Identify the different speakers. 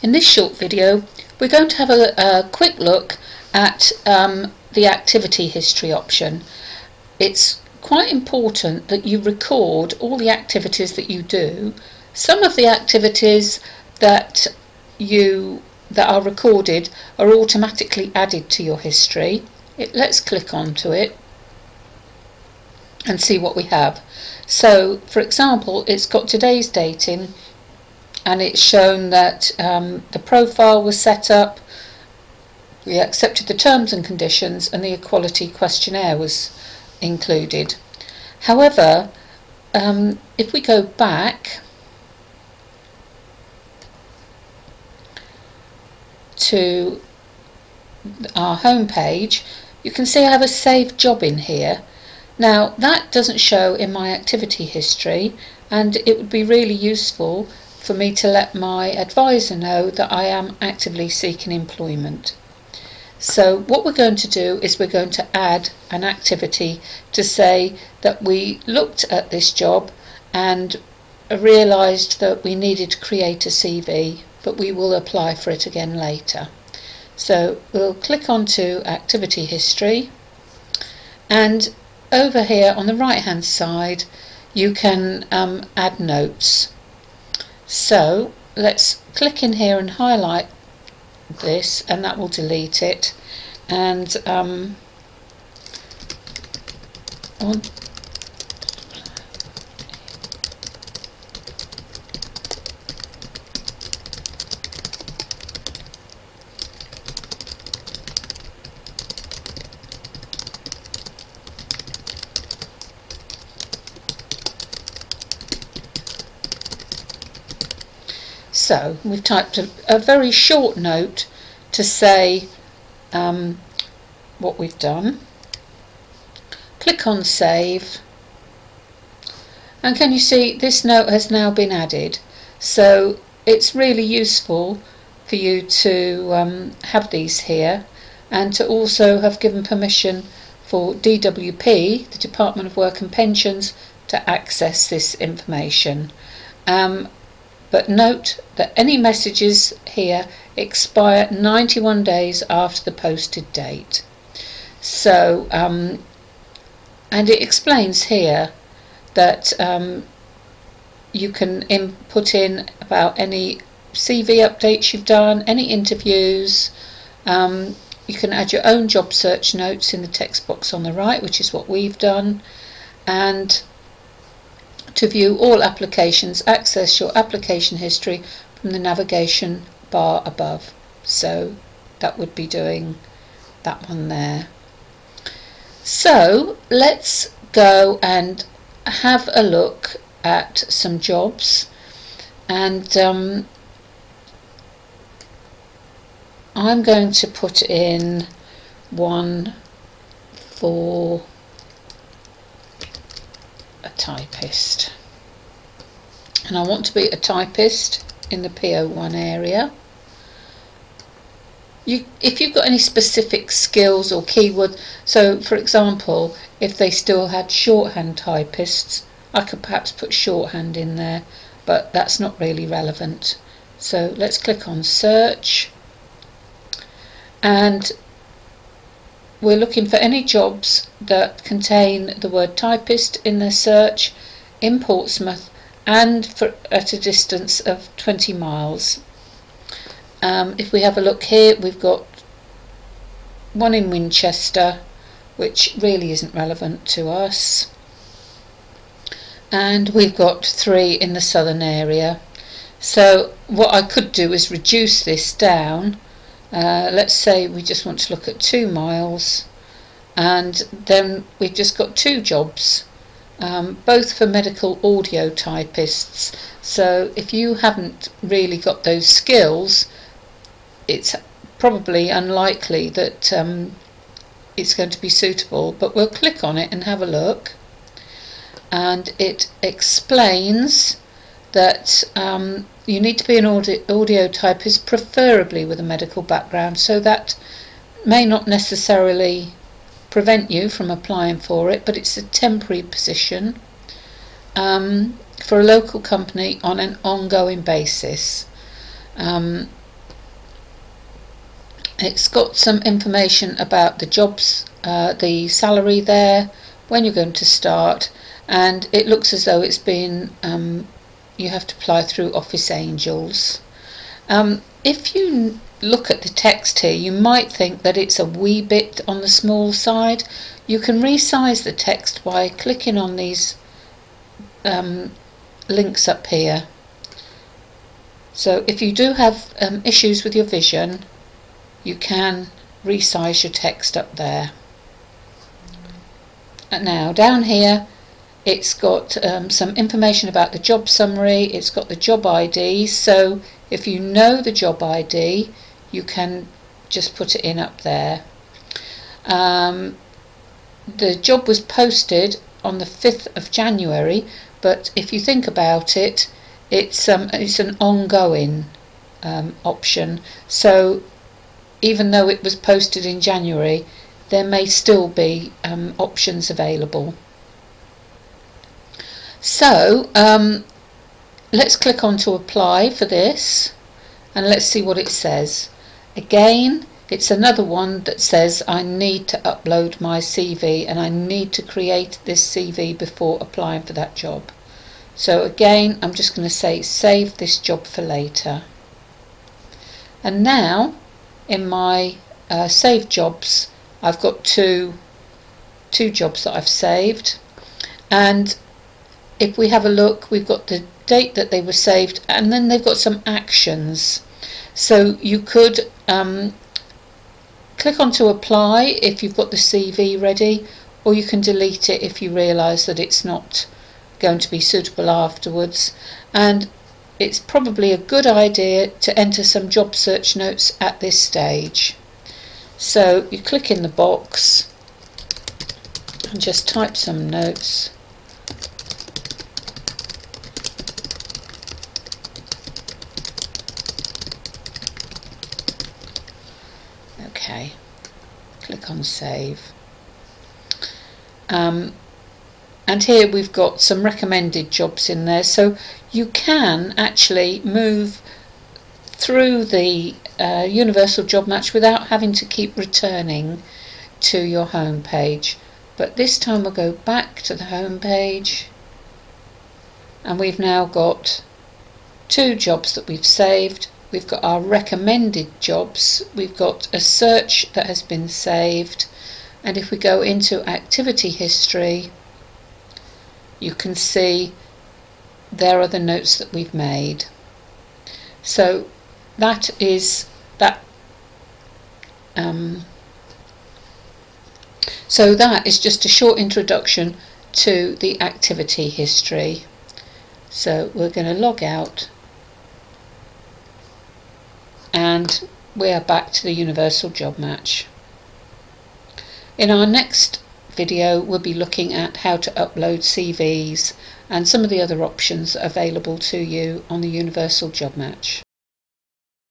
Speaker 1: In this short video we're going to have a quick look at the activity history option. It's quite important that you record all the activities that you do. Some of the activities that are recorded are automatically added to your history. Let's click onto it and see what we have. So for example, it's got today's date in, and it's shown that the profile was set up, we accepted the terms and conditions, and the equality questionnaire was included. However, if we go back to our home page, you can see I have a saved job in here. Now that doesn't show in my activity history, and it would be really useful for me to let my advisor know that I am actively seeking employment. So what we're going to do is we're going to add an activity to say that we looked at this job and realised that we needed to create a CV, but we will apply for it again later. So we'll click onto activity history, and over here on the right hand side you can add notes. So let's click in here and highlight this, and that will delete it. And so we've typed a very short note to say what we've done. Click on save, and can you see this note has now been added? So it's really useful for you to have these here, and to also have given permission for DWP, the Department of Work and Pensions, to access this information. But note that any messages here expire 91 days after the posted date. So, and it explains here that you can input in about any CV updates you've done, any interviews. You can add your own job search notes in the text box on the right, which is what we've done. And to view all applications, access your application history from the navigation bar above. So that would be doing that one there. So let's go and have a look at some jobs, and I'm going to put in one for a typist, and I want to be a typist in the PO1 area. If you've got any specific skills or keywords, so for example, if they still had shorthand typists, I could perhaps put shorthand in there, but that's not really relevant. So let's click on search, and we're looking for any jobs that contain the word typist in their search in Portsmouth and at a distance of 20 miles. If we have a look here, we've got one in Winchester, which really isn't relevant to us, and we've got 3 in the southern area. So what I could do is reduce this down. Let's say we just want to look at 2 miles, and then we've just got 2 jobs, both for medical audio typists. So if you haven't really got those skills, it's probably unlikely that it's going to be suitable, but we'll click on it and have a look, and it explains that you need to be an audio typist, preferably with a medical background, so that may not necessarily prevent you from applying for it, but it's a temporary position for a local company on an ongoing basis. It's got some information about the jobs, the salary there, when you're going to start, and it looks as though it's been you have to apply through Office Angels. If you look at the text here, you might think that it's a wee bit on the small side. You can resize the text by clicking on these links up here. So if you do have issues with your vision, you can resize your text up there. And now down here it's got some information about the job summary, it's got the job ID, so if you know the job ID you can just put it in up there. The job was posted on the 5th of January, but if you think about it, it's an ongoing option, so even though it was posted in January, there may still be options available. So let's click on to apply for this and let's see what it says. Again, it's another one that says I need to upload my CV and I need to create this CV before applying for that job. So again, I'm just going to say save this job for later. And now in my saved jobs, I've got two jobs that I've saved, and if we have a look, we've got the date that they were saved, and then they've got some actions. So you could click on to apply if you've got the CV ready, or you can delete it if you realise that it's not going to be suitable afterwards. And it's probably a good idea to enter some job search notes at this stage. So you click in the box and just type some notes. Okay, click on save. And here we've got some recommended jobs in there, so you can actually move through the Universal Job Match without having to keep returning to your home page. But this time we'll go back to the home page, and we've now got two jobs that we've saved. We've got our recommended jobs, we've got a search that has been saved, and if we go into activity history, you can see there are the notes that we've made. So that is that. So that is just a short introduction to the activity history. So we're going to log out, and we are back to the Universal Job Match. In our next video we'll be looking at how to upload CVs and some of the other options available to you on the Universal Job Match.